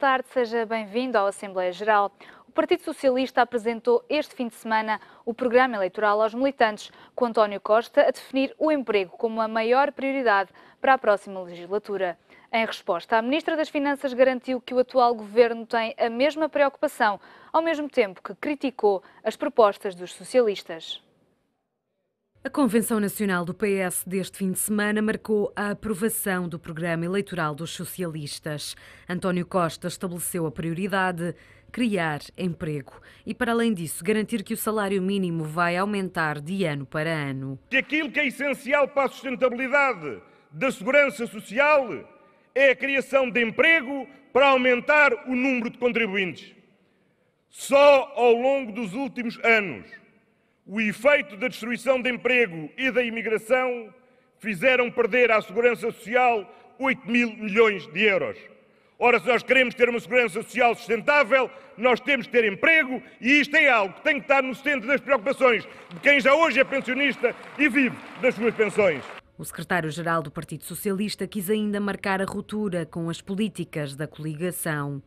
tarde, seja bem-vindo à Assembleia Geral. O Partido Socialista apresentou este fim de semana o programa eleitoral aos militantes, com António Costa a definir o emprego como a maior prioridade para a próxima legislatura. Em resposta, a Ministra das Finanças garantiu que o atual governo tem a mesma preocupação, ao mesmo tempo que criticou as propostas dos socialistas. A Convenção Nacional do PS deste fim de semana marcou a aprovação do programa eleitoral dos socialistas. António Costa estabeleceu a prioridade: criar emprego e, para além disso, garantir que o salário mínimo vai aumentar de ano para ano. Aquilo que é essencial para a sustentabilidade da segurança social é a criação de emprego para aumentar o número de contribuintes. Só ao longo dos últimos anos, o efeito da destruição de emprego e da imigração fizeram perder à Segurança Social 8 mil milhões de euros. Ora, se nós queremos ter uma Segurança Social sustentável, nós temos que ter emprego e isto é algo que tem que estar no centro das preocupações de quem já hoje é pensionista e vive das suas pensões. O secretário-geral do Partido Socialista quis ainda marcar a ruptura com as políticas da coligação.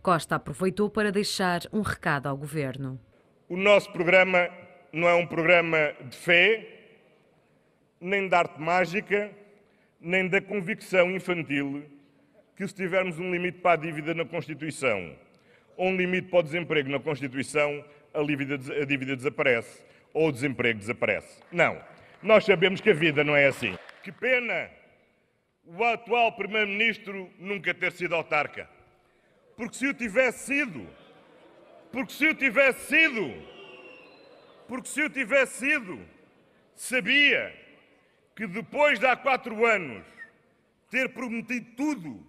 Costa aproveitou para deixar um recado ao governo. O nosso programa não é um programa de fé, nem de arte mágica, nem da convicção infantil que se tivermos um limite para a dívida na Constituição ou um limite para o desemprego na Constituição, a dívida desaparece ou o desemprego desaparece. Não. Nós sabemos que a vida não é assim. Que pena o atual Primeiro-Ministro nunca ter sido autarca. Porque se o tivesse sido, sabia que depois de há 4 anos ter prometido tudo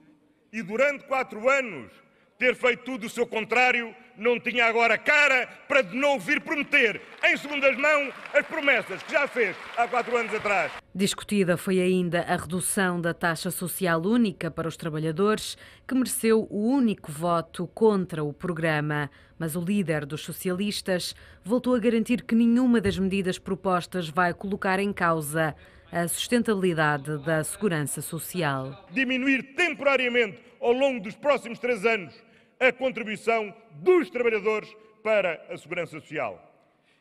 e durante 4 anos ter feito tudo o seu contrário, não tinha agora cara para de novo vir prometer em segundas mãos as promessas que já fez há 4 anos atrás. Discutida foi ainda a redução da taxa social única para os trabalhadores, que mereceu o único voto contra o programa. Mas o líder dos socialistas voltou a garantir que nenhuma das medidas propostas vai colocar em causa a sustentabilidade da segurança social. Diminuir temporariamente ao longo dos próximos 3 anos a contribuição dos trabalhadores para a segurança social.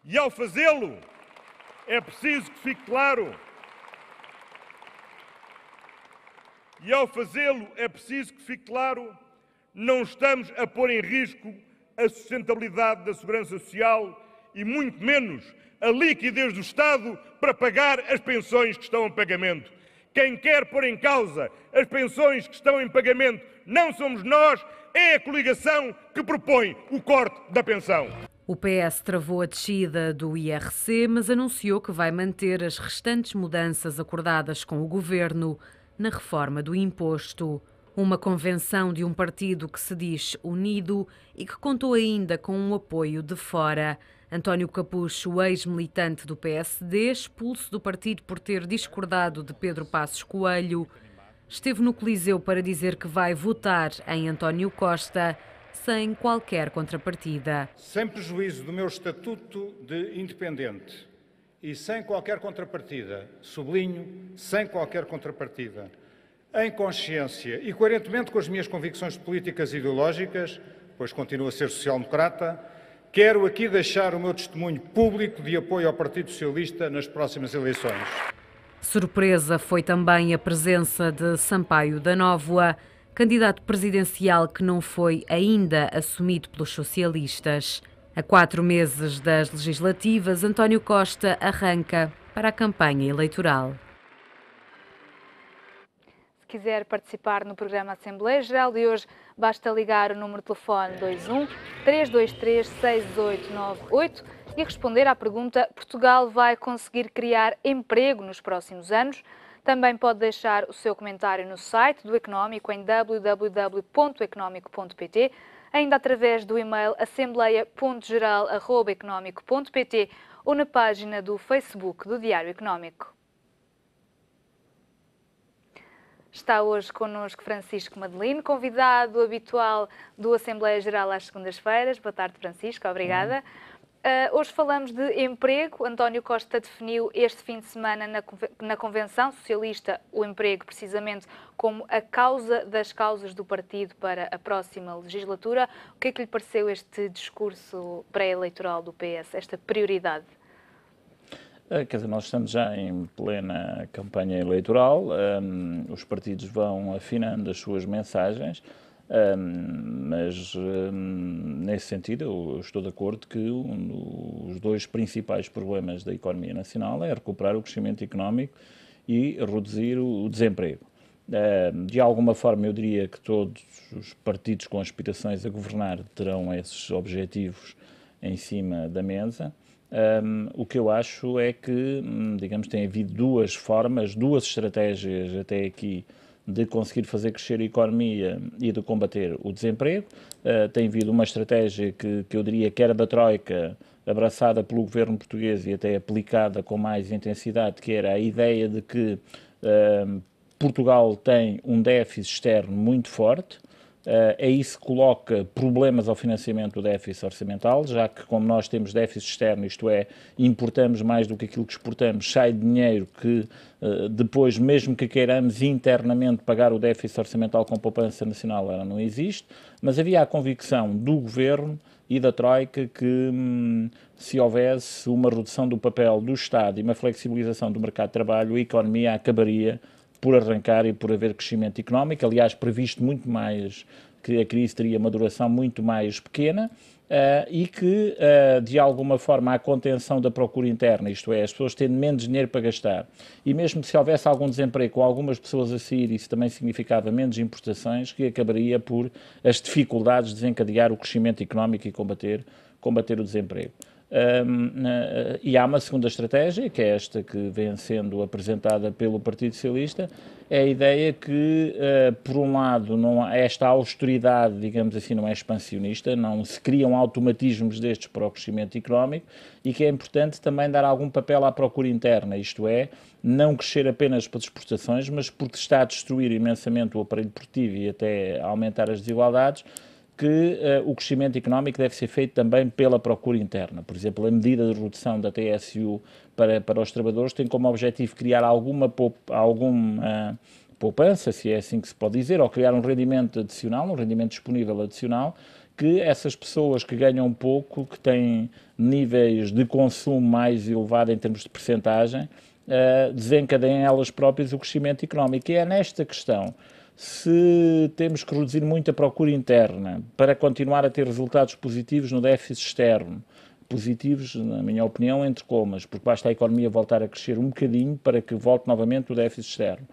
E ao fazê-lo, é preciso que fique claro, não estamos a pôr em risco a sustentabilidade da segurança social e muito menos a liquidez do Estado para pagar as pensões que estão em pagamento. Quem quer pôr em causa as pensões que estão em pagamento não somos nós, é a coligação que propõe o corte da pensão. O PS travou a descida do IRC, mas anunciou que vai manter as restantes mudanças acordadas com o governo na reforma do imposto. Uma convenção de um partido que se diz unido e que contou ainda com um apoio de fora. António Capucho, ex-militante do PSD, expulso do partido por ter discordado de Pedro Passos Coelho, esteve no Coliseu para dizer que vai votar em António Costa sem qualquer contrapartida. Sem prejuízo do meu estatuto de independente e sem qualquer contrapartida, sublinho, sem qualquer contrapartida, em consciência e coerentemente com as minhas convicções políticas e ideológicas, pois continuo a ser social-democrata, quero aqui deixar o meu testemunho público de apoio ao Partido Socialista nas próximas eleições. Surpresa foi também a presença de Sampaio da Nóvoa, candidato presidencial que não foi ainda assumido pelos socialistas. A 4 meses das legislativas, António Costa arranca para a campanha eleitoral. Se quiser participar no programa Assembleia Geral de hoje, basta ligar o número de telefone 21 323 6898 e responder à pergunta: Portugal vai conseguir criar emprego nos próximos anos? Também pode deixar o seu comentário no site do Económico em www.economico.pt, ainda através do e-mail assembleia.geral@economico.pt ou na página do Facebook do Diário Económico. Está hoje connosco Francisco Madelino, convidado habitual do Assembleia Geral às segundas-feiras. Boa tarde, Francisco. Obrigada. Hoje falamos de emprego. António Costa definiu este fim de semana na Convenção Socialista o emprego precisamente como a causa das causas do partido para a próxima legislatura. O que é que lhe pareceu este discurso pré-eleitoral do PS, esta prioridade? Quer dizer, nós estamos já em plena campanha eleitoral, os partidos vão afinando as suas mensagens, mas nesse sentido eu estou de acordo que os dois principais problemas da economia nacional é recuperar o crescimento económico e reduzir o desemprego. De alguma forma eu diria que todos os partidos com aspirações a governar terão esses objetivos em cima da mesa. O que eu acho é que, digamos, tem havido duas formas, duas estratégias até aqui de conseguir fazer crescer a economia e de combater o desemprego. Tem havido uma estratégia que eu diria que era da Troika, abraçada pelo governo português e até aplicada com mais intensidade, que era a ideia de que Portugal tem um déficit externo muito forte. É isso que coloca problemas ao financiamento do déficit orçamental, já que, como nós temos déficit externo, isto é, importamos mais do que aquilo que exportamos, sai dinheiro que depois, mesmo que queiramos internamente pagar o déficit orçamental com poupança nacional, ela não existe, mas havia a convicção do Governo e da Troika que se houvesse uma redução do papel do Estado e uma flexibilização do mercado de trabalho, a economia acabaria por arrancar e por haver crescimento económico, aliás, previsto muito mais, que a crise teria uma duração muito mais pequena e que, de alguma forma, a contenção da procura interna, isto é, as pessoas tendo menos dinheiro para gastar, e mesmo se houvesse algum desemprego com algumas pessoas a sair, isso também significava menos importações, que acabaria por as dificuldades de desencadear o crescimento económico e combater o desemprego. E há uma segunda estratégia, que é esta que vem sendo apresentada pelo Partido Socialista, é a ideia que, por um lado, esta austeridade, digamos assim, não é expansionista, não se criam automatismos destes para o crescimento económico e que é importante também dar algum papel à procura interna, isto é, não crescer apenas para as exportações, mas porque está a destruir imensamente o aparelho produtivo e até aumentar as desigualdades, que o crescimento económico deve ser feito também pela procura interna. Por exemplo, a medida de redução da TSU para os trabalhadores tem como objetivo criar alguma poupança, se é assim que se pode dizer, ou criar um rendimento adicional, um rendimento disponível adicional, que essas pessoas que ganham pouco, que têm níveis de consumo mais elevado em termos de percentagem, desencadeiem elas próprias o crescimento económico. E é nesta questão, se temos que reduzir muito a procura interna para continuar a ter resultados positivos no déficit externo, positivos, na minha opinião, entre comas, porque basta a economia voltar a crescer um bocadinho para que volte novamente o déficit externo.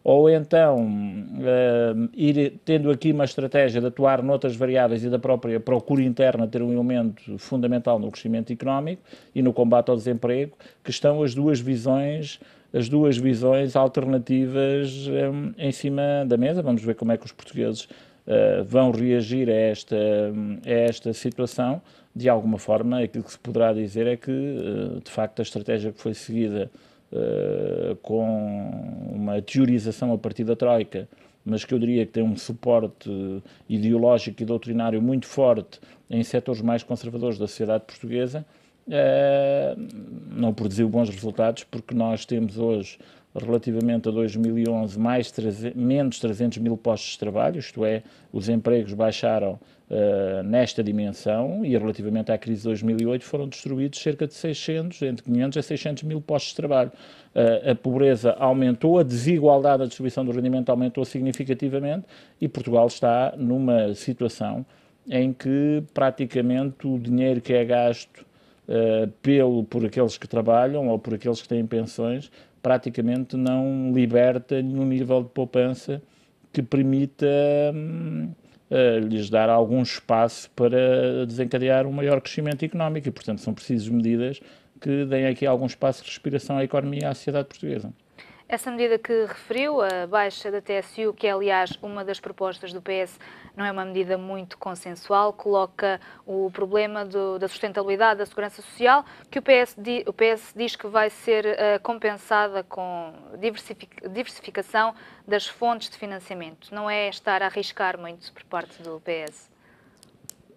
Ou então, ir tendo aqui uma estratégia de atuar noutras variáveis e da própria procura interna ter um elemento fundamental no crescimento económico e no combate ao desemprego, que estão as duas visões alternativas em cima da mesa. Vamos ver como é que os portugueses vão reagir a esta situação. De alguma forma, aquilo que se poderá dizer é que, de facto, a estratégia que foi seguida com uma teorização a partir da Troika, mas que eu diria que tem um suporte ideológico e doutrinário muito forte em setores mais conservadores da sociedade portuguesa, não produziu bons resultados, porque nós temos hoje, relativamente a 2011, menos 300 mil postos de trabalho, isto é, os empregos baixaram nesta dimensão e relativamente à crise de 2008 foram destruídos cerca de entre 500 a 600 mil postos de trabalho. A pobreza aumentou, a desigualdade da distribuição do rendimento aumentou significativamente e Portugal está numa situação em que praticamente o dinheiro que é gasto por aqueles que trabalham ou por aqueles que têm pensões praticamente não liberta nenhum nível de poupança que permita lhes dar algum espaço para desencadear um maior crescimento económico e, portanto, são precisas medidas que deem aqui algum espaço de respiração à economia e à sociedade portuguesa. Essa medida que referiu, a baixa da TSU, que é aliás uma das propostas do PS, não é uma medida muito consensual, coloca o problema da sustentabilidade da segurança social, que o PS diz que vai ser compensada com diversificação das fontes de financiamento. Não é estar a arriscar muito por parte do PS?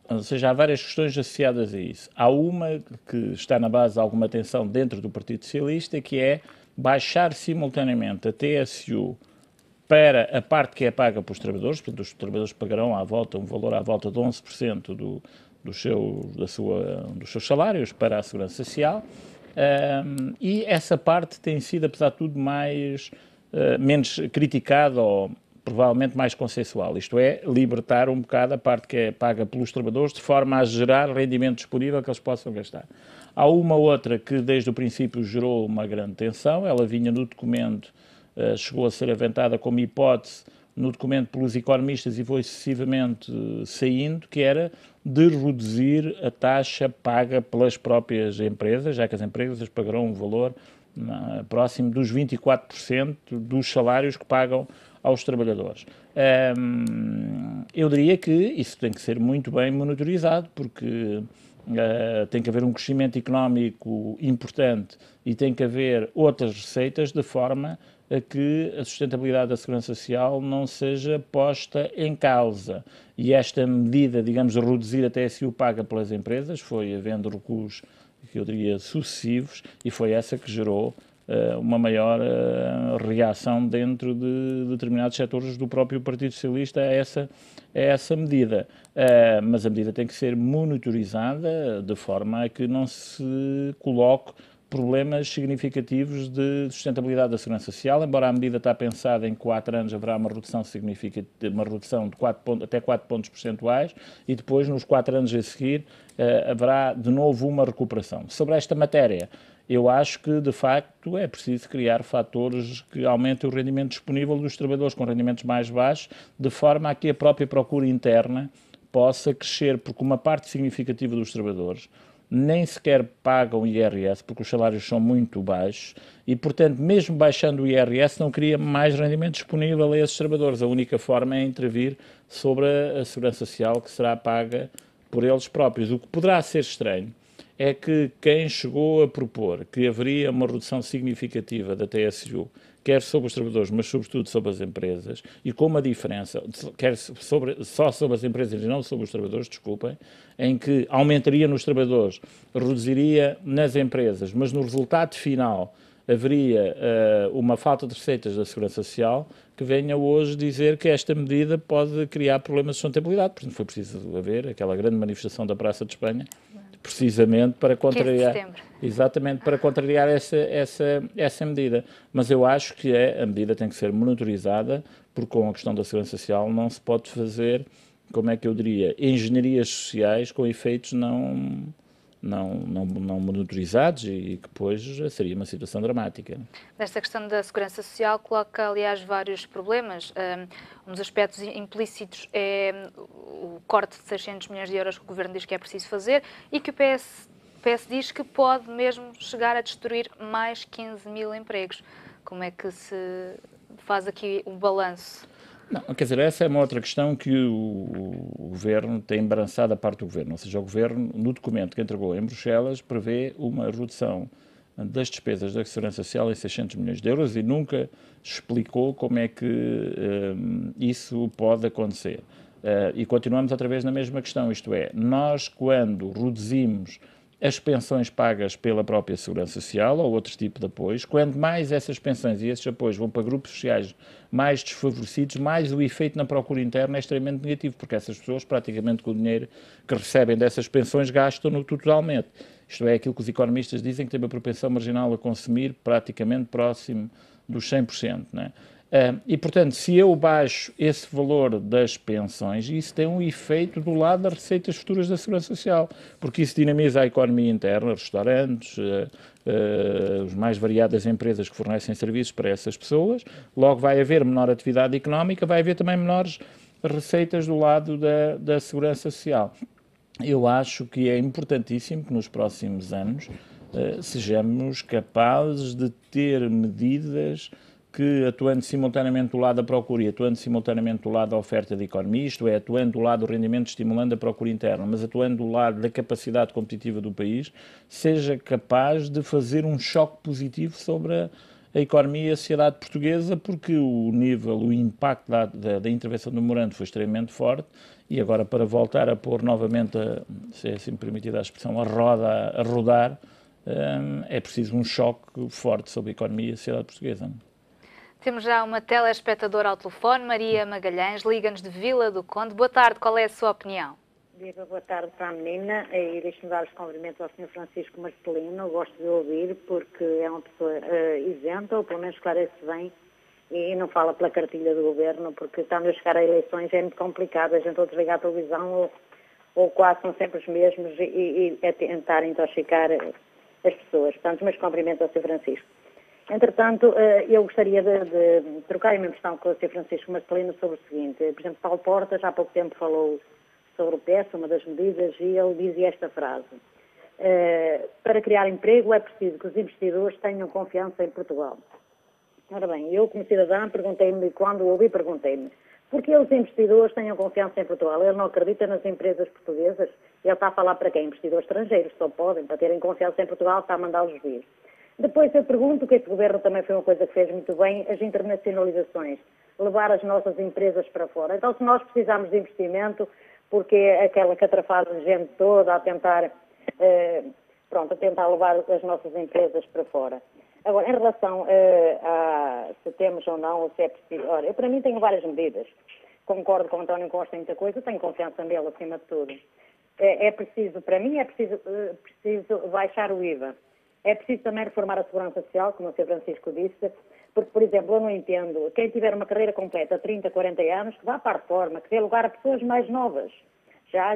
Ou seja, há várias questões associadas a isso. Há uma que está na base de alguma tensão dentro do Partido Socialista, que é baixar simultaneamente a TSU para a parte que é paga pelos trabalhadores, portanto, os trabalhadores pagarão um valor à volta de 11% dos seus salários para a Segurança Social, e essa parte tem sido, apesar de tudo, menos criticada ou provavelmente mais consensual, isto é, libertar um bocado a parte que é paga pelos trabalhadores de forma a gerar rendimento disponível que eles possam gastar. Há uma outra que desde o princípio gerou uma grande tensão, ela vinha no documento, chegou a ser aventada como hipótese no documento pelos economistas e foi sucessivamente saindo, que era de reduzir a taxa paga pelas próprias empresas, já que as empresas pagarão um valor próximo dos 24% dos salários que pagam aos trabalhadores. Eu diria que isso tem que ser muito bem monitorizado, porque tem que haver um crescimento económico importante e tem que haver outras receitas de forma a que a sustentabilidade da Segurança Social não seja posta em causa. E esta medida, digamos, de reduzir a TSU paga pelas empresas, foi havendo recuos, que eu diria, sucessivos, e foi essa que gerou uma maior reação dentro de determinados setores do próprio Partido Socialista a essa medida. Mas a medida tem que ser monitorizada de forma a que não se coloque problemas significativos de sustentabilidade da Segurança Social, embora a medida está pensada em 4 anos haverá uma redução significativa, uma redução de até 4 pontos percentuais e depois, nos 4 anos a seguir, haverá de novo uma recuperação. Sobre esta matéria, eu acho que, de facto, é preciso criar fatores que aumentem o rendimento disponível dos trabalhadores com rendimentos mais baixos, de forma a que a própria procura interna possa crescer, porque uma parte significativa dos trabalhadores nem sequer pagam IRS, porque os salários são muito baixos e, portanto, mesmo baixando o IRS, não cria mais rendimento disponível a esses trabalhadores. A única forma é intervir sobre a Segurança Social que será paga por eles próprios. O que poderá ser estranho é que quem chegou a propor que haveria uma redução significativa da TSU, quer sobre os trabalhadores, mas sobretudo sobre as empresas, e com uma diferença, quer só sobre as empresas e não sobre os trabalhadores, desculpem, em que aumentaria nos trabalhadores, reduziria nas empresas, mas no resultado final haveria uma falta de receitas da Segurança Social, que venha hoje dizer que esta medida pode criar problemas de sustentabilidade. Portanto, foi preciso haver aquela grande manifestação da Praça de Espanha, precisamente para contrariar, exatamente, para contrariar essa medida. Mas eu acho que a medida tem que ser monitorizada, porque com a questão da Segurança Social não se pode fazer, como é que eu diria, engenharias sociais com efeitos não monitorizados e que depois seria uma situação dramática. Nesta questão da Segurança Social coloca, aliás, vários problemas. Um dos aspectos implícitos é o corte de 600 milhões de euros que o Governo diz que é preciso fazer e que o PS diz que pode mesmo chegar a destruir mais 15 mil empregos. Como é que se faz aqui um balanço? Não, quer dizer, essa é uma outra questão que o Governo tem embaraçado a parte do Governo. Ou seja, o Governo, no documento que entregou em Bruxelas, prevê uma redução das despesas da Segurança Social em 600 milhões de euros e nunca explicou como é que isso pode acontecer. E continuamos outra vez na mesma questão, isto é, nós quando reduzimos as pensões pagas pela própria Segurança Social ou outro tipo de apoios, quando mais essas pensões e esses apoios vão para grupos sociais mais desfavorecidos, mais o efeito na procura interna é extremamente negativo, porque essas pessoas, praticamente com o dinheiro que recebem dessas pensões, gastam-no totalmente. Isto é aquilo que os economistas dizem, que tem uma propensão marginal a consumir praticamente próximo dos 100%, não é? E, portanto, se eu baixo esse valor das pensões, isso tem um efeito do lado das receitas futuras da Segurança Social, porque isso dinamiza a economia interna, restaurantes, as mais variadas empresas que fornecem serviços para essas pessoas, logo vai haver menor atividade económica, vai haver também menores receitas do lado da Segurança Social. Eu acho que é importantíssimo que nos próximos anos sejamos capazes de ter medidas que, atuando simultaneamente do lado da procura e atuando simultaneamente do lado da oferta de economia, isto é, atuando do lado do rendimento estimulando a procura interna, mas atuando do lado da capacidade competitiva do país, seja capaz de fazer um choque positivo sobre a economia e a sociedade portuguesa, porque o impacto da intervenção do memorando foi extremamente forte, e agora para voltar a pôr novamente, se é assim permitida a expressão, a roda a rodar, é preciso um choque forte sobre a economia e a sociedade portuguesa. Temos já uma telespectadora ao telefone, Maria Magalhães, liga-nos de Vila do Conde. Boa tarde, qual é a sua opinião? Viva, boa tarde para a menina e deixe-me dar os cumprimentos ao Sr. Francisco Marcelino. Gosto de ouvir porque é uma pessoa isenta, ou pelo menos esclarece bem e não fala pela cartilha do governo, porque estando a chegar a eleições é muito complicado. A gente ou desligar a televisão ou quase são sempre os mesmos e é tentar intoxicar as pessoas. Portanto, os meus cumprimentos ao Sr. Francisco. Entretanto, eu gostaria de trocar uma questão com o Sr. Francisco Marcelino sobre o seguinte. Por exemplo, Paulo Portas há pouco tempo falou sobre o PES, uma das medidas, e ele dizia esta frase: para criar emprego é preciso que os investidores tenham confiança em Portugal. Ora bem, eu como cidadã perguntei-me, quando ouvi perguntei-me, porquê os investidores tenham confiança em Portugal? Ele não acredita nas empresas portuguesas? Ele está a falar para quem? Investidores estrangeiros, só podem, para terem confiança em Portugal, está a mandá-los vir. Depois eu pergunto que este governo também foi uma coisa que fez muito bem, as internacionalizações, levar as nossas empresas para fora. Então, se nós precisarmos de investimento, porque é aquela catrafada de gente toda a tentar, a tentar levar as nossas empresas para fora. Agora, em relação a se temos ou não, ou se é preciso... Olha, eu para mim tenho várias medidas. Concordo com o António Costa em muita coisa, tenho confiança nele acima de tudo. É preciso, para mim, é preciso baixar o IVA. É preciso também reformar a segurança social, como o Sr. Francisco disse, porque, por exemplo, eu não entendo, quem tiver uma carreira completa, 30, 40 anos, que vá para a reforma, que dê lugar a pessoas mais novas. Já,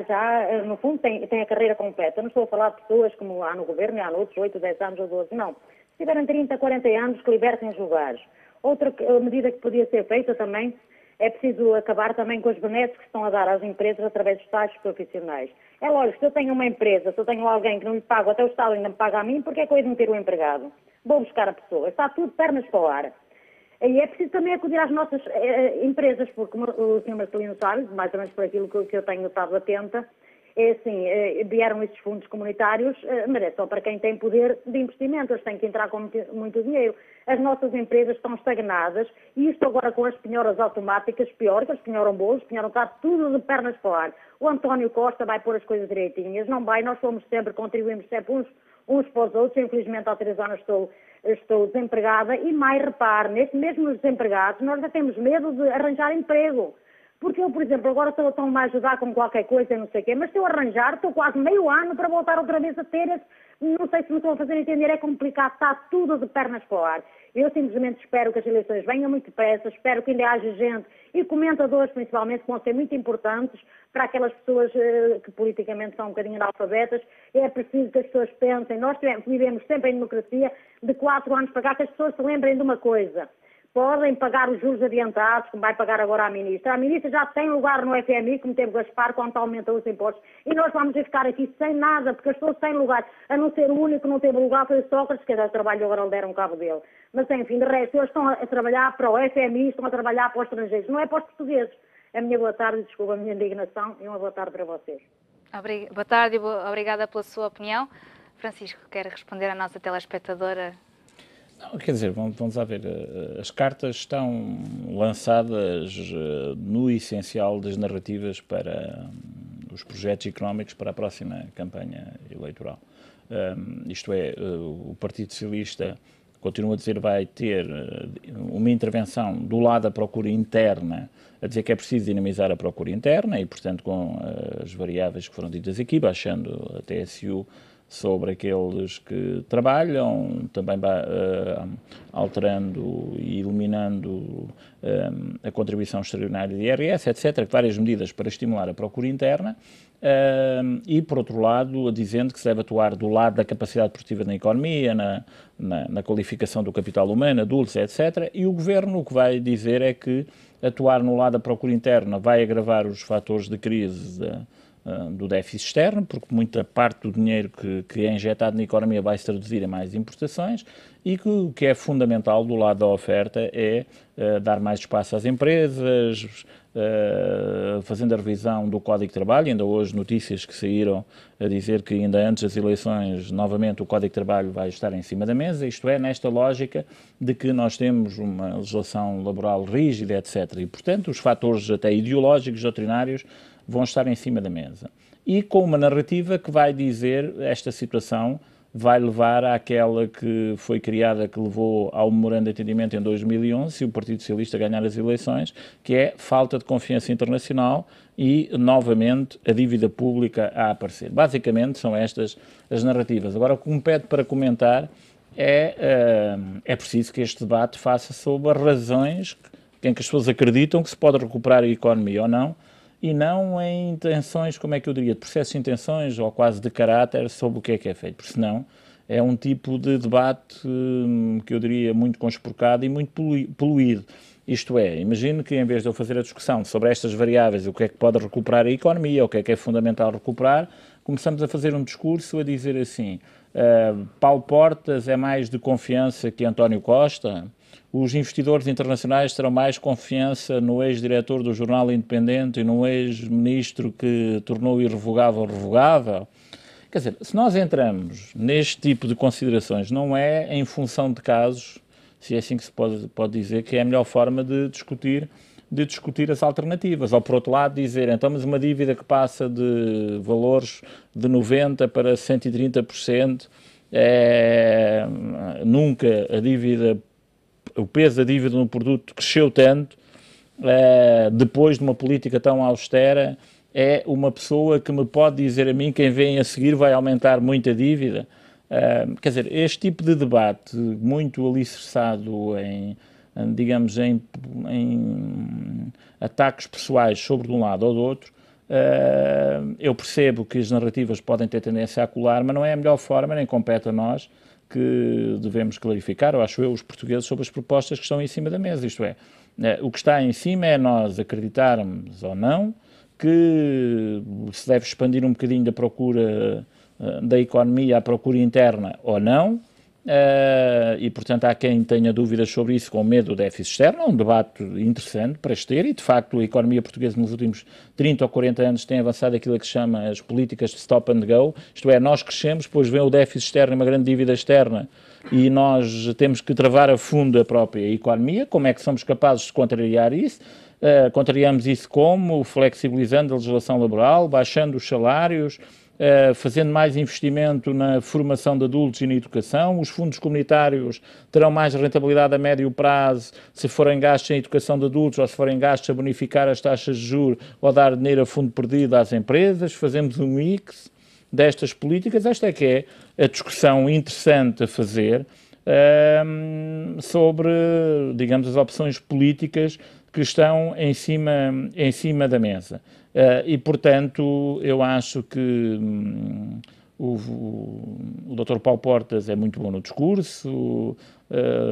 no fundo, tem a carreira completa. Eu não estou a falar de pessoas como há no governo e há noutros, 8, 10 anos ou 12, não. Se tiverem 30, 40 anos, que libertem os lugares. Outra medida que podia ser feita também, é preciso acabar também com os benesses que estão a dar às empresas através dos estágios profissionais. É lógico, se eu tenho uma empresa, se eu tenho alguém que não lhe pago, até o Estado ainda me paga a mim, porque é que eu hei de meter o empregado? Vou buscar a pessoa. Está tudo pernas para o ar. E é preciso também acudir às nossas empresas, porque o Sr. Marcelino sabe, mais ou menos por aquilo que eu tenho estado atenta, é assim, vieram estes fundos comunitários, mas é só para quem tem poder de investimento, eles têm que entrar com muito dinheiro. As nossas empresas estão estagnadas e isto agora com as penhoras automáticas, pior, que eles penhoram bolos, penhoram cá, tudo de pernas para o ar. O António Costa vai pôr as coisas direitinhas, não vai, nós somos sempre, contribuímos sempre uns para os outros. Infelizmente há 3 anos estou desempregada e mais repare, mesmo nos desempregados, nós já temos medo de arranjar emprego. Porque eu, por exemplo, agora estão-me a ajudar com qualquer coisa, não sei o quê, mas se eu arranjar, estou quase meio ano para voltar outra vez a ter esse, não sei se me estou a fazer entender, é complicado, está tudo de pernas para o ar. Eu simplesmente espero que as eleições venham muito depressa, espero que ainda haja gente, e comentadores principalmente, que vão ser muito importantes para aquelas pessoas que politicamente são um bocadinho analfabetas. É preciso que as pessoas pensem, nós vivemos sempre em democracia, de 4 anos para cá, que as pessoas se lembrem de uma coisa. Podem pagar os juros adiantados, como vai pagar agora a Ministra. A Ministra já tem lugar no FMI, como teve Gaspar, quando aumentou os impostos. E nós vamos ficar aqui sem nada, porque as pessoas têm lugar. A não ser o único que não teve lugar foi o Sócrates, que era trabalho agora lhe deram cabo dele. Mas, enfim, de resto, eles estão a trabalhar para o FMI, estão a trabalhar para os estrangeiros, não é para os portugueses. A minha boa tarde, desculpa a minha indignação, e uma boa tarde para vocês. Boa tarde e obrigada pela sua opinião. Francisco, quer responder à nossa telespectadora? Não, quer dizer, vamos lá ver, as cartas estão lançadas no essencial das narrativas para os projetos económicos para a próxima campanha eleitoral. Isto é, o Partido Socialista continua a dizer que vai ter uma intervenção do lado da procura interna, a dizer que é preciso dinamizar a procura interna e, portanto, com as variáveis que foram ditas aqui, baixando a TSU sobre aqueles que trabalham, também alterando e eliminando a contribuição extraordinária de IRS, etc. Várias medidas para estimular a procura interna e, por outro lado, dizendo que se deve atuar do lado da capacidade produtiva na economia, na qualificação do capital humano, adultos, etc. E o Governo o que vai dizer é que atuar no lado da procura interna vai agravar os fatores de crise do déficit externo, porque muita parte do dinheiro que é injetado na economia vai se traduzir em mais importações, e que o que é fundamental do lado da oferta é dar mais espaço às empresas, fazendo a revisão do Código de Trabalho. Ainda hoje notícias que saíram a dizer que ainda antes das eleições, novamente, o Código de Trabalho vai estar em cima da mesa, isto é, nesta lógica de que nós temos uma legislação laboral rígida, etc. E, portanto, os fatores até ideológicos, doutrinários, vão estar em cima da mesa. E com uma narrativa que vai dizer esta situação vai levar àquela que foi criada, que levou ao memorando de entendimento em 2011, se o Partido Socialista ganhar as eleições, que é falta de confiança internacional e, novamente, a dívida pública a aparecer. Basicamente, são estas as narrativas. Agora, o que me pede para comentar é preciso que este debate faça sobre as razões em que as pessoas acreditam que se pode recuperar a economia ou não, e não em intenções, como é que eu diria, de processos de intenções ou quase de caráter sobre o que é feito, porque senão é um tipo de debate que eu diria muito conspurcado e muito poluído. Isto é, imagino que em vez de eu fazer a discussão sobre estas variáveis, o que é que pode recuperar a economia, o que é fundamental recuperar, começamos a fazer um discurso a dizer assim, Paulo Portas é mais de confiança que António Costa, os investidores internacionais terão mais confiança no ex-diretor do Jornal Independente e no ex-ministro que tornou irrevogável revogável. Quer dizer, se nós entramos neste tipo de considerações, não é em função de casos, se é assim que se pode dizer, que é a melhor forma de discutir as alternativas. Ou, por outro lado, dizer, então, mas uma dívida que passa de valores de 90% para 130%, nunca a dívida, o peso da dívida no produto cresceu tanto, depois de uma política tão austera, é uma pessoa que me pode dizer a mim, quem vem a seguir vai aumentar muito a dívida. Quer dizer, este tipo de debate, muito alicerçado em ataques pessoais sobre de um lado ou do outro, eu percebo que as narrativas podem ter tendência a colar, mas não é a melhor forma, nem compete a nós, que devemos clarificar, ou acho eu, os portugueses, sobre as propostas que estão em cima da mesa. Isto é, o que está em cima é nós acreditarmos ou não que se deve expandir um bocadinho da procura da economia à procura interna ou não, e, portanto, há quem tenha dúvidas sobre isso com medo do déficit externo. É um debate interessante para se ter e, de facto, a economia portuguesa nos últimos 30 ou 40 anos tem avançado aquilo que se chama as políticas de stop and go, isto é, nós crescemos, depois vem o déficit externo e uma grande dívida externa e nós temos que travar a fundo a própria economia. Como é que somos capazes de contrariar isso? Contrariamos isso como? Flexibilizando a legislação laboral, baixando os salários, fazendo mais investimento na formação de adultos e na educação. Os fundos comunitários terão mais rentabilidade a médio prazo se forem gastos em educação de adultos ou se forem gastos a bonificar as taxas de juros ou dar dinheiro a fundo perdido às empresas. Fazemos um mix destas políticas. Esta é que é a discussão interessante a fazer sobre, digamos, as opções políticas que estão em cima da mesa. E, portanto, eu acho que o Dr. Paulo Portas é muito bom no discurso,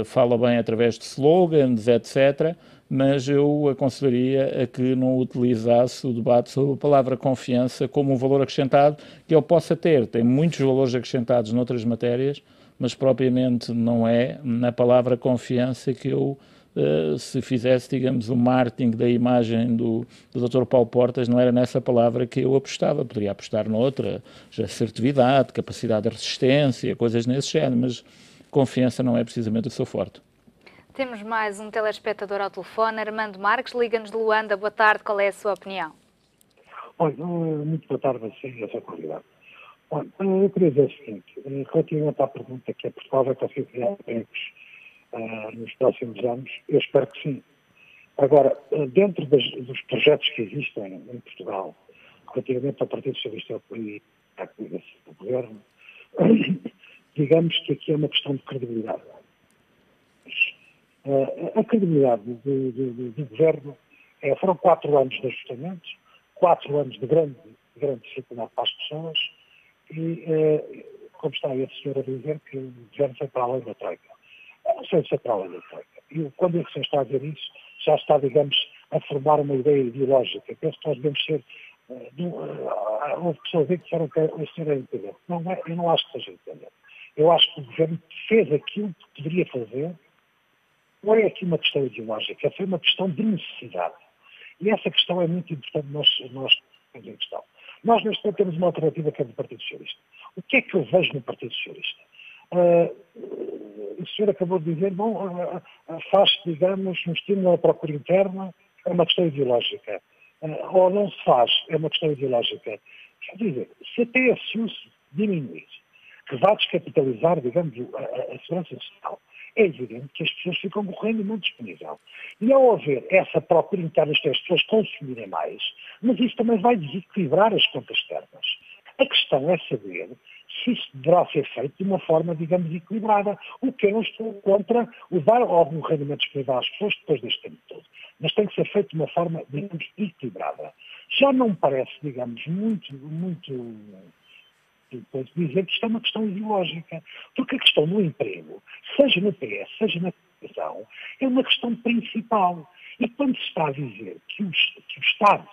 fala bem através de slogans, etc., mas eu aconselharia a que não utilizasse o debate sobre a palavra confiança como um valor acrescentado que ele possa ter. Tem muitos valores acrescentados noutras matérias, mas propriamente não é na palavra confiança que eu, se fizesse, digamos, o marketing da imagem do Dr. Paulo Portas, não era nessa palavra que eu apostava. Poderia apostar noutra, assertividade, capacidade de resistência, coisas nesse género, mas confiança não é precisamente o seu forte. Temos mais um telespectador ao telefone. Armando Marques, liga-nos de Luanda. Boa tarde, qual é a sua opinião? Olha, muito boa tarde a você e a sua convidada. Olha, eu queria dizer o seguinte, relativamente à pergunta que é Portugal vai conseguir criar empregos nos próximos anos, eu espero que sim. Agora, dentro dos projetos que existem em Portugal, relativamente ao Partido Socialista e à coligação do Governo, digamos que aqui é uma questão de credibilidade. A credibilidade do Governo foram 4 anos de ajustamentos, 4 anos de grande dificuldade para as pessoas e, como está aí a senhora a dizer, que o Governo foi para além da Troika. Eu não sei se é para além da Troika. E quando a senhora está a dizer isso, já está, digamos, a formar uma ideia ideológica. Penso que nós devemos ser Houve pessoas que disseram que o senhor é independente. Não, eu não acho que seja independente. Eu acho que o governo fez aquilo que deveria fazer. Não é aqui uma questão ideológica, foi uma questão de necessidade. E essa questão é muito importante nós temos em questão. Nós, neste momento, temos uma alternativa que é do Partido Socialista. O que é que eu vejo no Partido Socialista? O senhor acabou de dizer, bom, faz-se, digamos, um estímulo à procura interna, é uma questão ideológica. Ou não se faz, é uma questão ideológica. Quer dizer, se até a SUS diminuir, que vai descapitalizar, digamos, a segurança social, é evidente que as pessoas ficam com rendimento disponível. E ao haver essa procura interna, as pessoas consumirem mais, mas isso também vai desequilibrar as contas externas. A questão é saber se isso deverá ser feito de uma forma, digamos, equilibrada. O que eu não estou contra o dar algum rendimento disponível às pessoas depois deste tempo todo. Mas tem que ser feito de uma forma, digamos, equilibrada. Já não me parece, digamos, muito dizer que isto é uma questão ideológica. Porque a questão do emprego, seja no PS, seja na educação, é uma questão principal. E quando se está a dizer que o Estado,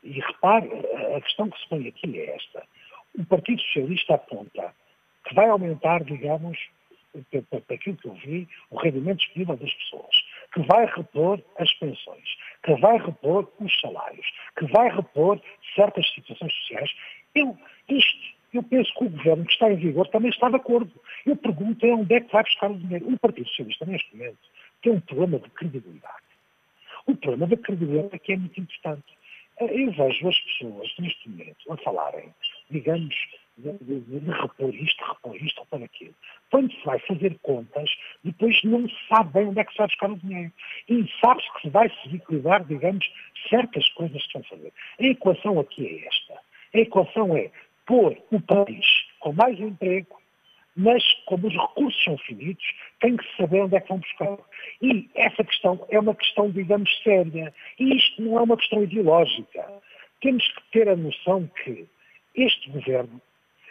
e repare, a questão que se põe aqui é esta, o Partido Socialista aponta que vai aumentar, digamos, para aquilo que eu vi, o rendimento disponível das pessoas, que vai repor as pensões, que vai repor os salários, que vai repor certas situações sociais. Eu penso que o governo que está em vigor também está de acordo. Eu pergunto onde é que vai buscar o dinheiro. O Partido Socialista, neste momento, tem um problema de credibilidade. O problema da credibilidade é que é muito importante. Eu vejo as pessoas, neste momento, a falarem, digamos, de repor isto, repor aquilo. Quando se vai fazer contas, depois não se sabe bem onde é que se vai buscar o dinheiro. E sabe-se que se vai se desequilibrar, digamos, certas coisas que estão a fazer. A equação aqui é esta. A equação é pôr o país com mais emprego, mas como os recursos são finitos, tem que saber onde é que vão buscar. E essa questão é uma questão, digamos, séria. E isto não é uma questão ideológica. Temos que ter a noção que este governo,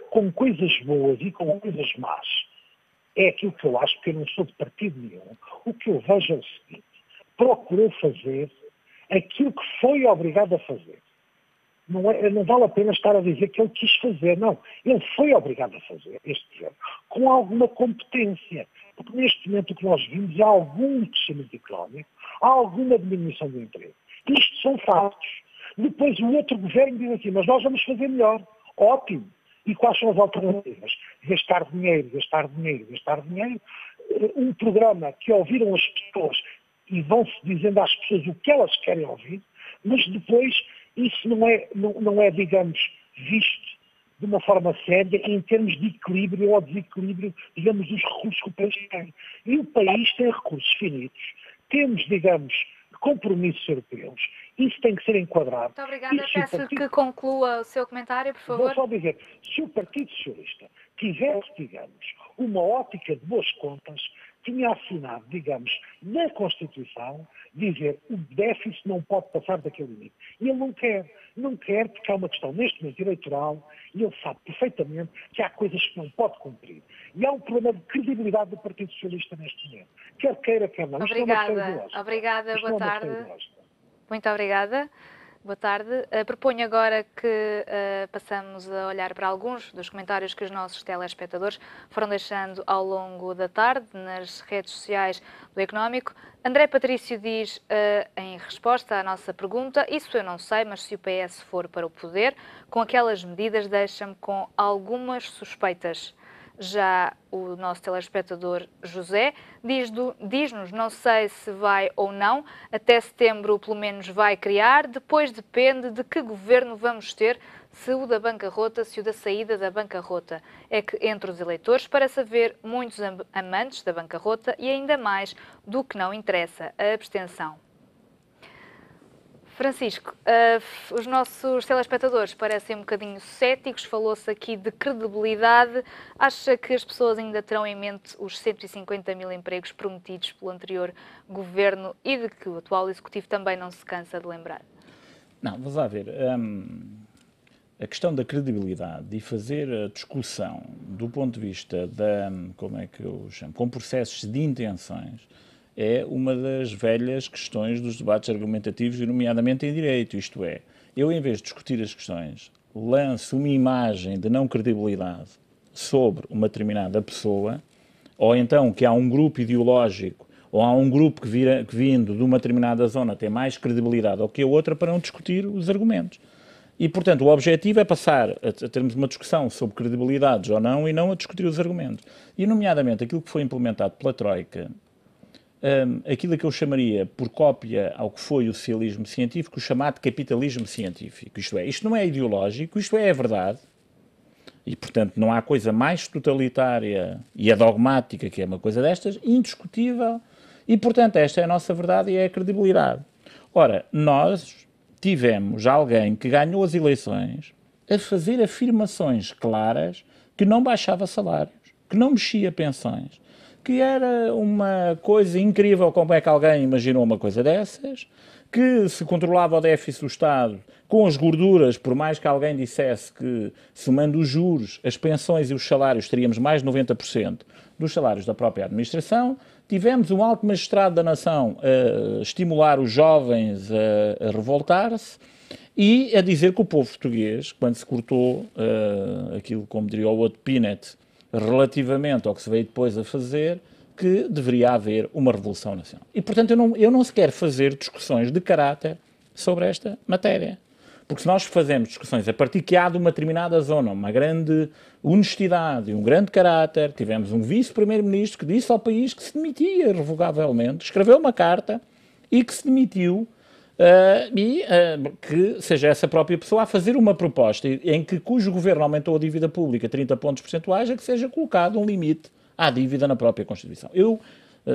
com coisas boas e com coisas más, é aquilo que eu acho, porque eu não sou de partido nenhum. O que eu vejo é o seguinte: procurou fazer aquilo que foi obrigado a fazer. Não vale a pena estar a dizer que ele quis fazer, não. Ele foi obrigado a fazer, este governo, com alguma competência. Porque neste momento o que nós vimos é algum crescimento económico, há alguma diminuição do emprego. Isto são fatos. Depois o outro governo diz assim, mas nós vamos fazer melhor. Ótimo. E quais são as alternativas? Gastar dinheiro. Um programa que ouviram as pessoas e vão-se dizendo às pessoas o que elas querem ouvir, mas depois isso não é, digamos, visto de uma forma séria em termos de equilíbrio ou desequilíbrio, digamos, dos recursos que o país tem. E o país tem recursos finitos. Temos, digamos, compromissos europeus. Isso tem que ser enquadrado. Muito obrigada. Peço que conclua o seu comentário, por favor. Vou só dizer, se o Partido Socialista tivesse, digamos, uma ótica de boas contas, tinha assinado, digamos, na Constituição, dizer que o déficit não pode passar daquele limite. E ele não quer porque há uma questão neste momento eleitoral e ele sabe perfeitamente que há coisas que não pode cumprir. E há um problema de credibilidade do Partido Socialista neste momento. Quer queira, quer não. Obrigada, boa tarde. Muito obrigada. Boa tarde. Proponho agora que passamos a olhar para alguns dos comentários que os nossos telespectadores foram deixando ao longo da tarde nas redes sociais do Económico. André Patrício diz, em resposta à nossa pergunta, isso eu não sei, mas se o PS for para o poder, com aquelas medidas deixa-me com algumas suspeitas. Já o nosso telespectador José diz-nos, não sei se vai ou não, até setembro pelo menos vai criar, depois depende de que governo vamos ter, se o da bancarrota, se o da saída da bancarrota. É que entre os eleitores parece haver muitos amantes da bancarrota e ainda mais do que não interessa, a abstenção. Francisco, os nossos telespectadores parecem um bocadinho céticos, falou-se aqui de credibilidade. Acha que as pessoas ainda terão em mente os 150 mil empregos prometidos pelo anterior governo e de que o atual executivo também não se cansa de lembrar? Não, vamos lá ver. A questão da credibilidade e fazer a discussão do ponto de vista da, como é que eu chamo, com processos de intenções, é uma das velhas questões dos debates argumentativos, e nomeadamente em direito, isto é, eu, em vez de discutir as questões, lanço uma imagem de não credibilidade sobre uma determinada pessoa, ou então que há um grupo ideológico, ou há um grupo que vindo de uma determinada zona tem mais credibilidade do que a outra, para não discutir os argumentos. E, portanto, o objetivo é passar a termos uma discussão sobre credibilidades ou não, e não a discutir os argumentos. E, nomeadamente, aquilo que foi implementado pela Troika, aquilo que eu chamaria, por cópia ao que foi o socialismo científico, o chamado capitalismo científico. Isto é, isto não é ideológico, isto é a verdade. E, portanto, não há coisa mais totalitária e adogmática que é uma coisa destas, indiscutível. E, portanto, esta é a nossa verdade e é a credibilidade. Ora, nós tivemos alguém que ganhou as eleições a fazer afirmações claras que não baixava salários, que não mexia pensões, que era uma coisa incrível como é que alguém imaginou uma coisa dessas, que se controlava o déficit do Estado com as gorduras, por mais que alguém dissesse que, somando os juros, as pensões e os salários, teríamos mais de 90% dos salários da própria administração. Tivemos um alto magistrado da nação a estimular os jovens a revoltar-se e a dizer que o povo português, quando se cortou aquilo, como diria o outro, peanut, relativamente ao que se veio depois a fazer, que deveria haver uma revolução nacional. E, portanto, eu não sequer fazer discussões de caráter sobre esta matéria. Porque se nós fazemos discussões a partir que há de uma determinada zona uma grande honestidade e um grande caráter, tivemos um vice-primeiro-ministro que disse ao país que se demitia irrevogavelmente, escreveu uma carta e que se demitiu, que seja essa própria pessoa a fazer uma proposta cujo governo aumentou a dívida pública 30 pontos percentuais, a que seja colocado um limite à dívida na própria Constituição. Eu,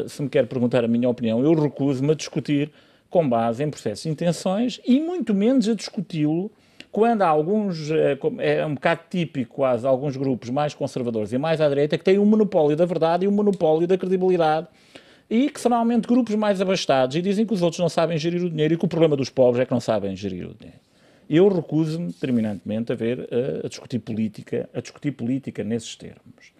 se me quer perguntar a minha opinião, eu recuso-me a discutir com base em processos de intenções e muito menos a discuti-lo quando há alguns, é um bocado típico quase, alguns grupos mais conservadores e mais à direita que têm um monopólio da verdade e um monopólio da credibilidade e que são normalmente grupos mais abastados e dizem que os outros não sabem gerir o dinheiro e que o problema dos pobres é que não sabem gerir o dinheiro. Eu recuso-me terminantemente a discutir política nesses termos.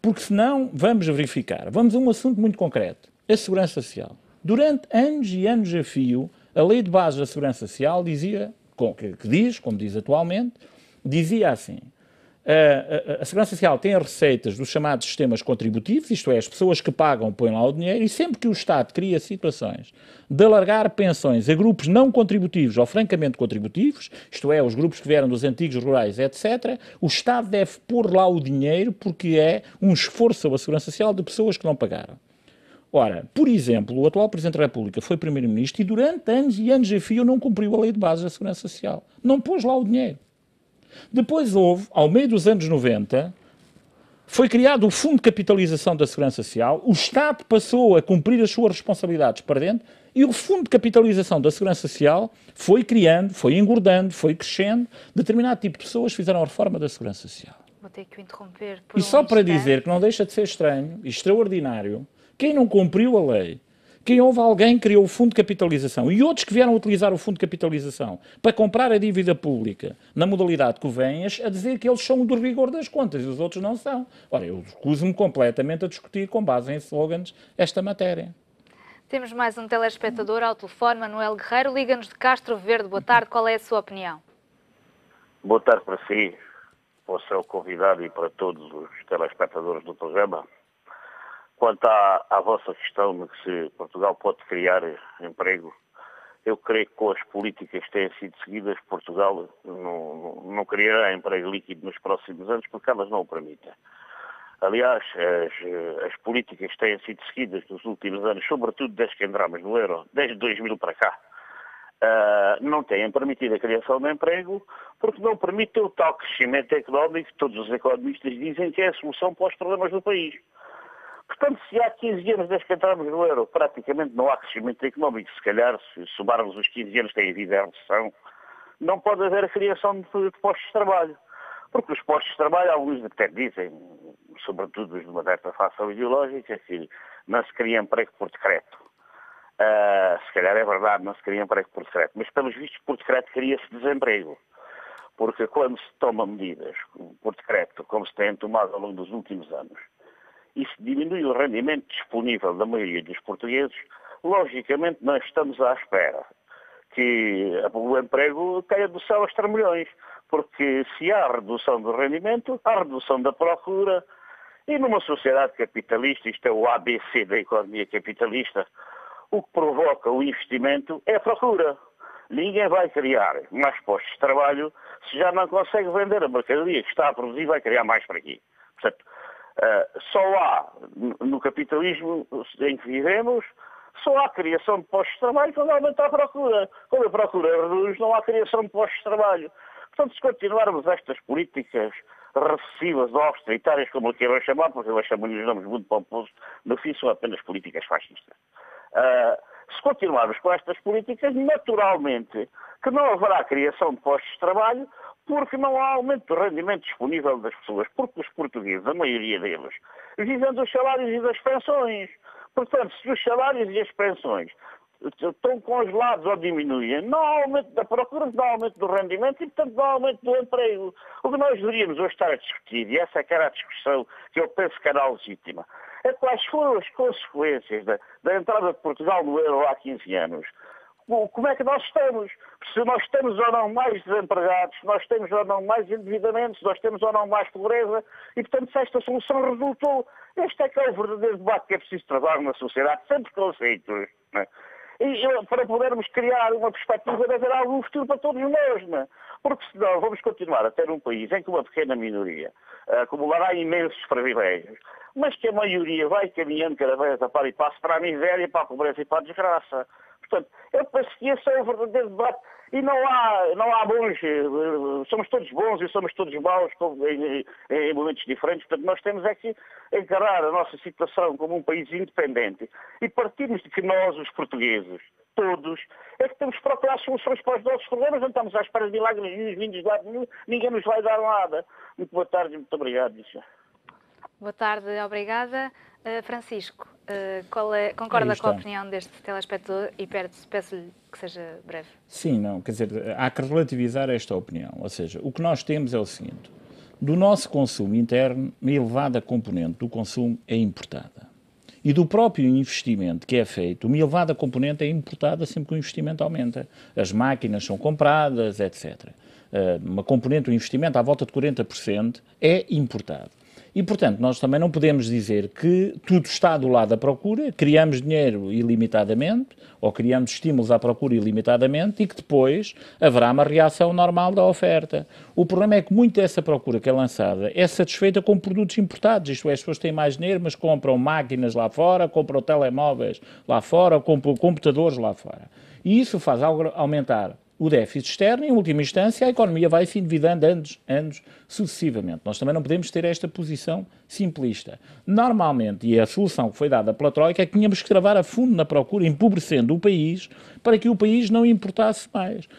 Porque senão vamos verificar, vamos a um assunto muito concreto, a segurança social. Durante anos e anos a fio, a Lei de Bases da Segurança Social dizia, como diz atualmente, dizia assim, a Segurança Social tem as receitas dos chamados sistemas contributivos, isto é, as pessoas que pagam põem lá o dinheiro, e sempre que o Estado cria situações de alargar pensões a grupos não contributivos ou francamente contributivos, isto é, os grupos que vieram dos antigos rurais, etc., o Estado deve pôr lá o dinheiro porque é um esforço à Segurança Social de pessoas que não pagaram. Ora, por exemplo, o atual Presidente da República foi Primeiro-Ministro e durante anos e anos a fio não cumpriu a Lei de Bases da Segurança Social. Não pôs lá o dinheiro. Depois houve, ao meio dos anos 90, foi criado o Fundo de Capitalização da Segurança Social, o Estado passou a cumprir as suas responsabilidades para dentro e o Fundo de Capitalização da Segurança Social foi criando, foi engordando, foi crescendo, determinado tipo de pessoas fizeram a reforma da Segurança Social. Vou ter que o interromper por E só para dizer que não deixa de ser estranho e extraordinário, quem não cumpriu a lei, quem houve alguém que criou o Fundo de Capitalização e outros que vieram utilizar o Fundo de Capitalização para comprar a dívida pública na modalidade que vem, a dizer que eles são do rigor das contas e os outros não são. Ora, eu recuso-me completamente a discutir com base em slogans esta matéria. Temos mais um telespectador ao telefone, Manuel Guerreiro, liga-nos de Castro Verde. Boa tarde, qual é a sua opinião? Boa tarde para si, para o seu convidado e para todos os telespectadores do programa. Quanto à vossa questão de que se Portugal pode criar emprego, eu creio que com as políticas que têm sido seguidas, Portugal não criará emprego líquido nos próximos anos porque elas não o permitem. Aliás, as políticas que têm sido seguidas nos últimos anos, sobretudo desde que entramos no euro, desde 2000 para cá, não têm permitido a criação de emprego porque não permitem o tal crescimento económico que todos os economistas dizem que é a solução para os problemas do país. Portanto, se há 15 anos desde que entramos no euro, praticamente não há crescimento económico. Se calhar, se somarmos os 15 anos tem havido a recessão, não pode haver a criação de postos de trabalho. Porque os postos de trabalho, alguns até dizem, sobretudo os de uma certa facção ideológica, que não se cria emprego por decreto. Se calhar é verdade, não se cria emprego por decreto. Mas, pelos vistos, por decreto cria-se desemprego. Porque quando se toma medidas por decreto, como se tem tomado ao longo dos últimos anos, e se diminui o rendimento disponível da maioria dos portugueses, logicamente nós estamos à espera que o emprego caia do céu aos trambolhões, porque se há redução do rendimento, há redução da procura, e numa sociedade capitalista, isto é o ABC da economia capitalista, o que provoca o investimento é a procura. Ninguém vai criar mais postos de trabalho se já não consegue vender a mercadoria que está a produzir, vai criar mais para aqui. Portanto, só há, no capitalismo em que vivemos, só há criação de postos de trabalho quando aumenta a procura. Quando a procura reduz, não há criação de postos de trabalho. Portanto, se continuarmos estas políticas recessivas ou austeritárias, como eu quero chamar, porque eu chamo-lhes nomes muito pomposos, no fim são apenas políticas fascistas. Se continuarmos com estas políticas, naturalmente que não haverá criação de postos de trabalho, porque não há aumento do rendimento disponível das pessoas, porque os portugueses, a maioria deles, vivem dos salários e das pensões. Portanto, se os salários e as pensões estão congelados ou diminuem, não há aumento da procura, não há aumento do rendimento e, portanto, não há aumento do emprego. O que nós deveríamos hoje estar a discutir, e essa é que era a discussão que eu penso que era legítima, é quais foram as consequências da entrada de Portugal no euro há 15 anos. Como é que nós estamos? Se nós temos ou não mais desempregados, se nós temos ou não mais endividamento, se nós temos ou não mais pobreza, e portanto se esta solução resultou. Este é que é o verdadeiro debate que é preciso travar na sociedade, sem preconceitos. Não é? E para podermos criar uma perspectiva de haver algum futuro para todos nós, não é? Porque senão vamos continuar a ter um país em que uma pequena minoria acumulará imensos privilégios, mas que a maioria vai caminhando cada vez a par e passo para a miséria, para a pobreza e para a desgraça. Portanto, eu penso que esse é o verdadeiro debate e não há bons, somos todos bons e somos todos maus em momentos diferentes. Portanto, nós temos é que encarar a nossa situação como um país independente e partirmos de que nós, os portugueses, todos, é que temos que procurar soluções para os nossos problemas, não estamos à espera de milagres vindos de lado nenhum, ninguém nos vai dar nada. Muito boa tarde e muito obrigado, Lícia. Boa tarde, obrigada. Francisco, concorda com a opinião deste telespectador e peço-lhe que seja breve? Sim, não, quer dizer, há que relativizar esta opinião. Ou seja, o que nós temos é o seguinte: do nosso consumo interno, uma elevada componente do consumo é importada. E do próprio investimento que é feito, uma elevada componente é importada sempre que o investimento aumenta. As máquinas são compradas, etc. Uma componente do investimento, à volta de 40%, é importado. E, portanto, nós também não podemos dizer que tudo está do lado da procura, criamos dinheiro ilimitadamente, ou criamos estímulos à procura ilimitadamente, e que depois haverá uma reação normal da oferta. O problema é que muito dessa procura que é lançada é satisfeita com produtos importados, isto é, as pessoas têm mais dinheiro, mas compram máquinas lá fora, compram telemóveis lá fora, compram computadores lá fora. E isso faz aumentar o déficit externo e, em última instância, a economia vai se endividando anos sucessivamente. Nós também não podemos ter esta posição simplista. Normalmente, e a solução que foi dada pela Troika, é que tínhamos que trabalhar a fundo na procura, empobrecendo o país, para que o país não importasse mais.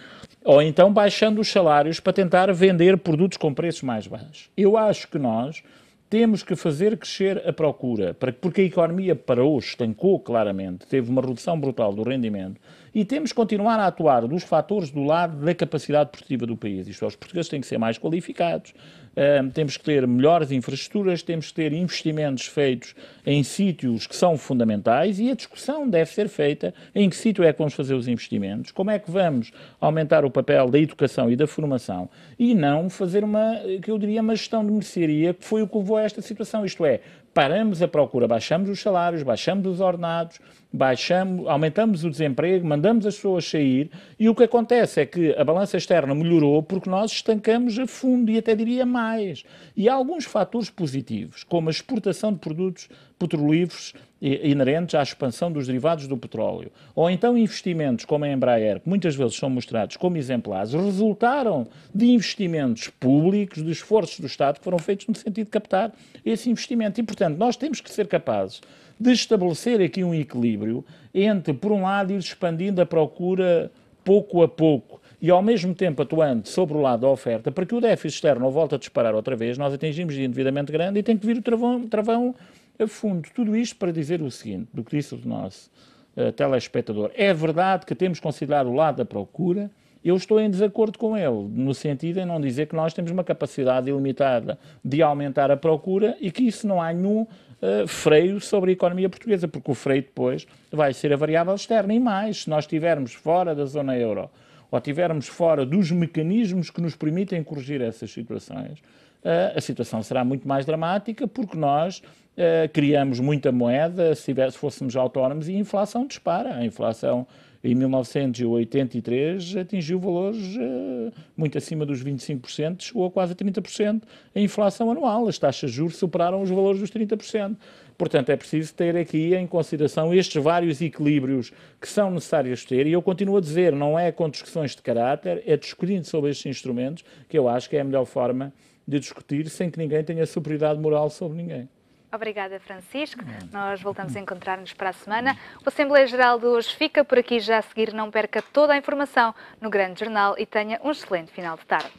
Ou então baixando os salários para tentar vender produtos com preços mais baixos. Eu acho que nós temos que fazer crescer a procura, porque a economia parou, estancou claramente, teve uma redução brutal do rendimento, e temos que continuar a atuar dos fatores do lado da capacidade produtiva do país. Isto é, os portugueses têm que ser mais qualificados, temos que ter melhores infraestruturas, temos que ter investimentos feitos em sítios que são fundamentais, e a discussão deve ser feita em que sítio é que vamos fazer os investimentos, como é que vamos aumentar o papel da educação e da formação, e não fazer que eu diria, uma gestão de mercearia, que foi o que levou a esta situação. Isto é, paramos a procura, baixamos os salários, baixamos os ordenados, aumentamos o desemprego, mandamos as pessoas sair, e o que acontece é que a balança externa melhorou porque nós estancamos a fundo, e até diria mais. E há alguns fatores positivos, como a exportação de produtos petrolíferos inerentes à expansão dos derivados do petróleo, ou então investimentos como a Embraer, que muitas vezes são mostrados como exemplares, resultaram de investimentos públicos, de esforços do Estado que foram feitos no sentido de captar esse investimento. E, portanto, nós temos que ser capazes de estabelecer aqui um equilíbrio entre, por um lado, ir expandindo a procura pouco a pouco e, ao mesmo tempo, atuando sobre o lado da oferta, para que o déficit externo não volte a disparar outra vez, nós atingimos de endividamento grande e tem que vir o travão a fundo. Tudo isto para dizer o seguinte, do que disse o nosso telespectador. É verdade que temos considerado o lado da procura. Eu estou em desacordo com ele, no sentido de não dizer que nós temos uma capacidade ilimitada de aumentar a procura e que isso não há nenhum freio sobre a economia portuguesa, porque o freio depois vai ser a variável externa. E mais, se nós estivermos fora da zona euro ou estivermos fora dos mecanismos que nos permitem corrigir essas situações, a situação será muito mais dramática, porque nós criamos muita moeda, se fôssemos autónomos, e a inflação dispara. A inflação em 1983 atingiu valores muito acima dos 25%, chegou a quase 30% a inflação anual. As taxas de juros superaram os valores dos 30%. Portanto, é preciso ter aqui em consideração estes vários equilíbrios que são necessários ter, e eu continuo a dizer, não é com discussões de caráter, é discutindo sobre estes instrumentos, que eu acho que é a melhor forma de discutir sem que ninguém tenha superioridade moral sobre ninguém. Obrigada, Francisco. Nós voltamos a encontrar-nos para a semana. O Assembleia Geral de hoje fica por aqui. Já a seguir, não perca toda a informação no Grande Jornal e tenha um excelente final de tarde.